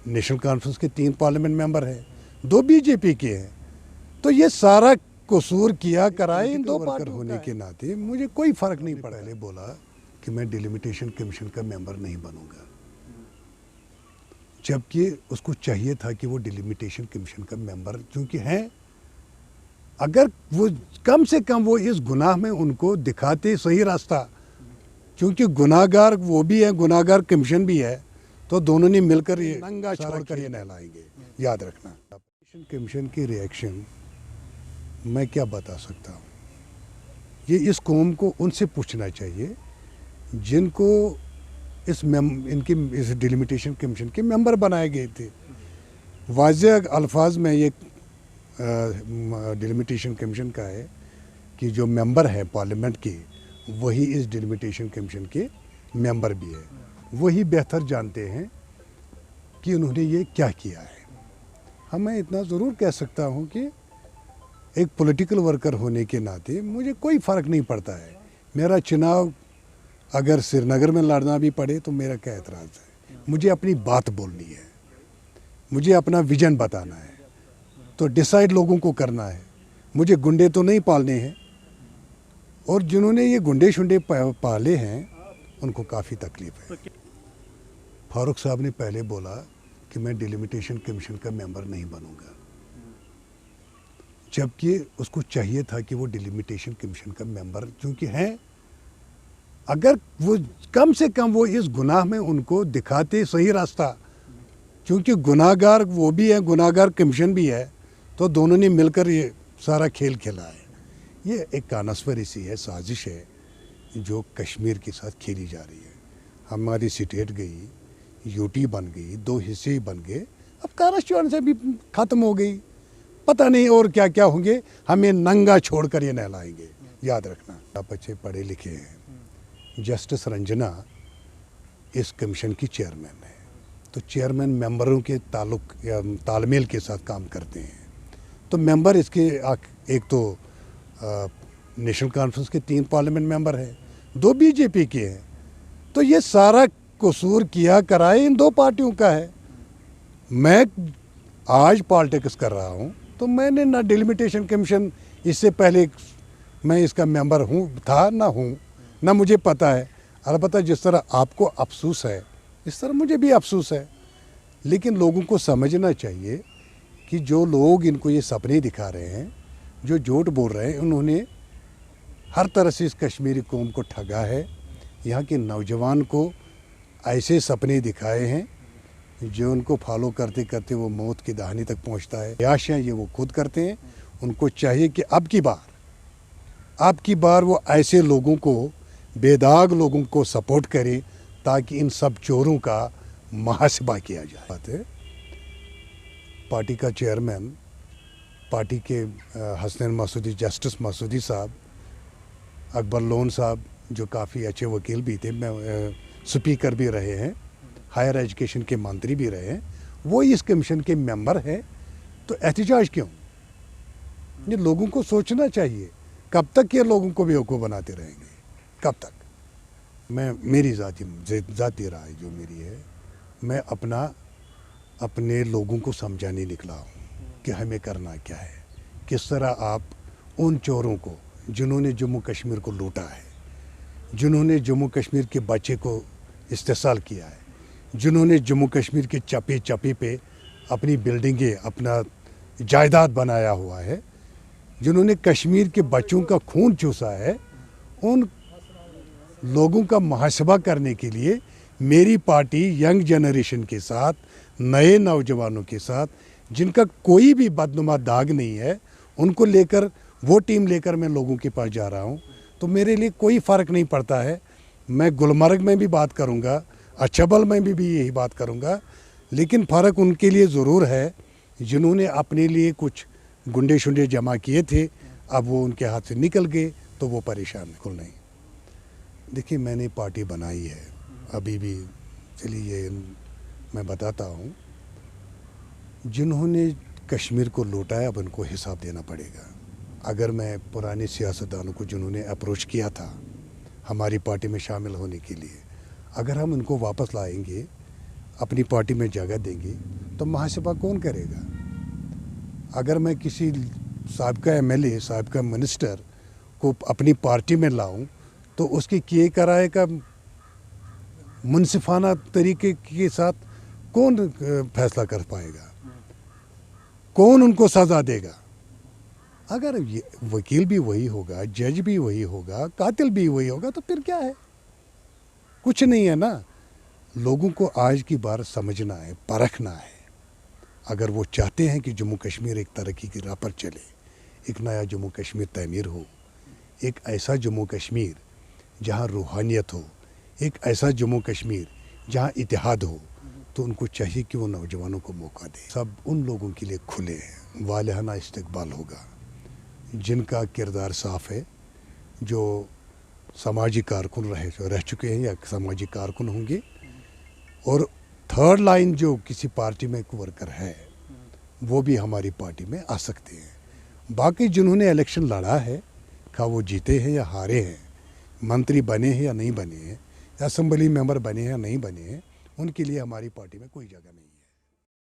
National conference के 3 parliament member हैं, 2 BJP के हैं। तो ये सारा कसूर किया कराए इन 2 पार्टियों होने के नाते मुझे कोई फ़र्क नहीं पड़ा। पहले बोला कि मैं डिलिमिटेशन कमीशन का मेंबर नहीं बनूंगा, जबकि उसको चाहिए था कि वो डिलिमिटेशन कमीशन का मेंबर चूँकि हैं, अगर वो कम से कम वो इस गुनाह में उनको दिखाते सही रास्ता, क्योंकि गुनाहगार वो भी है, गुनाहगार कमीशन भी है, तो दोनों ने मिलकर ये नंगा छोड़कर ये नहलाएंगे। याद रखना, कमीशन की रिएक्शन मैं क्या बता सकता हूँ। ये इस कौम को उनसे पूछना चाहिए जिनको इनके इस डिलिमिटेशन कमीशन के मेंबर बनाए गए थे। वाज़ेह अल्फाज में ये डिलिमिटेशन कमीशन का है कि जो मेंबर है पार्लियामेंट के, वही इस डिलिमिटेशन कमीशन के मेंबर भी है। वही बेहतर जानते हैं कि उन्होंने ये क्या किया है। हाँ, मैं इतना ज़रूर कह सकता हूँ कि एक पॉलिटिकल वर्कर होने के नाते मुझे कोई फ़र्क नहीं पड़ता है। मेरा चुनाव अगर श्रीनगर में लड़ना भी पड़े तो मेरा क्या एतराज़ है। मुझे अपनी बात बोलनी है, मुझे अपना विजन बताना है, तो डिसाइड लोगों को करना है। मुझे गुंडे तो नहीं पालने हैं, और जिन्होंने ये गुंडे शुंडे पाले हैं उनको काफ़ी तकलीफ़ है। फारूक साहब ने पहले बोला कि मैं डिलिमिटेशन कमीशन का मेंबर नहीं बनूंगा, जबकि उसको चाहिए था कि वो डिलिमिटेशन कमीशन का मेंबर चूँकि हैं, अगर वो कम से कम वो इस गुनाह में उनको दिखाते सही रास्ता, क्योंकि गुनाहगार वो भी है, गुनाहगार कमीशन भी है, तो दोनों ने मिलकर ये सारा खेल खेला है। ये एक कॉन्स्पिरेसी है, साजिश है जो कश्मीर के साथ खेली जा रही है। हमारी स्टेट गई, यूटी बन गई, 2 हिस्से बन गए, अब कॉन्स्टिट्यूएंसी भी ख़त्म हो गई, पता नहीं और क्या क्या होंगे, हमें नंगा छोड़कर ये नहलाएंगे। याद रखना, आप बच्चे पढ़े लिखे हैं। जस्टिस रंजना इस कमीशन की चेयरमैन है, तो चेयरमैन मेंबरों के तालमेल के साथ काम करते हैं। तो मेंबर इसके एक तो नेशनल कॉन्फ्रेंस के 3 पार्लियामेंट मेंबर हैं, 2 बीजेपी के हैं। तो ये सारा कसूर किया कराए इन 2 पार्टियों का है। मैं आज पॉलिटिक्स कर रहा हूँ, तो मैंने ना डिलिमिटेशन कमीशन, इससे पहले मैं इसका मेंबर था ना मुझे पता है। अलबत्ता जिस तरह आपको अफसोस है, इस तरह मुझे भी अफसोस है। लेकिन लोगों को समझना चाहिए कि जो लोग इनको ये सपने दिखा रहे हैं, जो झूठ बोल रहे हैं, उन्होंने हर तरह से इस कश्मीरी कौम को ठगा है। यहाँ के नौजवान को ऐसे सपने दिखाए हैं जो उनको फॉलो करते करते वो मौत की दहानी तक पहुँचता है। याशां ये वो खुद करते हैं। उनको चाहिए कि अब की बार वो ऐसे लोगों को, बेदाग लोगों को सपोर्ट करें, ताकि इन सब चोरों का मुहासिबा किया जाए। पार्टी का चेयरमैन, पार्टी के हसनैन मसूदी, जस्टिस मसूदी साहब, अकबर लोन साहब जो काफ़ी अच्छे वकील भी थे, स्पीकर भी रहे हैं, हायर एजुकेशन के मंत्री भी रहे हैं, वो इस कमीशन के मेंबर हैं। तो एहतजाज क्यों? ये लोगों को सोचना चाहिए। कब तक ये लोगों को बेवकूफ़ बनाते रहेंगे? कब तक? मेरी ज़ाती राय जो मेरी है, मैं अपने लोगों को समझाने निकला हूँ कि हमें करना क्या है। किस तरह आप उन चोरों को, जिन्होंने जम्मू कश्मीर को लूटा है, जिन्होंने जम्मू कश्मीर के बच्चे को इस्तेसाल किया है, जिन्होंने जम्मू कश्मीर के चप्पे चप्पे पे अपनी बिल्डिंगें, अपना जायदाद बनाया हुआ है, जिन्होंने कश्मीर के बच्चों का खून चूसा है, उन लोगों का मुहासबा करने के लिए मेरी पार्टी यंग जनरेशन के साथ, नए नौजवानों के साथ, जिनका कोई भी बदनुमा दाग नहीं है, उनको लेकर, वो टीम लेकर मैं लोगों के पास जा रहा हूँ। तो मेरे लिए कोई फ़र्क नहीं पड़ता है। मैं गुलमर्ग में भी बात करूँगा, अछबल में भी यही बात करूँगा, लेकिन फ़र्क उनके लिए ज़रूर है जिन्होंने अपने लिए कुछ गुंडे शुंडे जमा किए थे, अब वो उनके हाथ से निकल गए, तो वो परेशान बिल्कुल नहीं। देखिए, मैंने पार्टी बनाई है अभी भी, चलिए मैं बताता हूँ। जिन्होंने कश्मीर को लूटा है, अब उनको हिसाब देना पड़ेगा। अगर मैं पुराने सियासतदानों को, जिन्होंने अप्रोच किया था हमारी पार्टी में शामिल होने के लिए, अगर हम उनको वापस लाएंगे, अपनी पार्टी में जगह देंगे, تو محاسبہ کون کرے گا؟ اگر میں کسی سابقہ MLA سابقہ منسٹر کو اپنی پارٹی میں لاؤں تو اس کے کیے کرائے کا منصفانہ طریقے کے ساتھ کون فیصلہ کر پائے گا؟ کون ان کو سزا دے گا؟ اگر وکیل بھی وہی ہوگا، جج بھی وہی ہوگا، قاتل بھی وہی ہوگا، تو پھر کیا ہے؟ کچھ نہیں ہے نا۔ لوگوں کو آج کی بار سمجھنا ہے، پرکھنا ہے۔ اگر وہ چاہتے ہیں کہ جموں کشمیر ایک ترقی کی راہ پر چلے، ایک نیا جموں کشمیر تعمیر ہو، ایک ایسا جموں کشمیر جہاں روحانیت ہو، ایک ایسا جموں کشمیر جہاں اتحاد ہو، تو ان کو چاہیے کہ وہ نوجوانوں کو موقع دیں۔ سب ان لوگوں کے لیے کھلے ہیں، والہانہ استقبال ہوگا جن کا کردار صاف ہے، جو سماجی کارکن رہ چکے ہیں یا سماجی کارکن ہوں گے، اور تھرڈ لائن جو کسی پارٹی میں ایک ورکر ہے وہ بھی ہماری پارٹی میں آ سکتے ہیں۔ باقی جنہوں نے الیکشن لڑا ہے، خواہ وہ جیتے ہیں یا ہارے ہیں، منتری بنے ہیں یا نہیں بنے ہیں، اسمبلی ممبر بنے ہیں یا نہیں بنے ہیں، ان کے لیے ہماری پارٹی میں کوئی جگہ نہیں ہے۔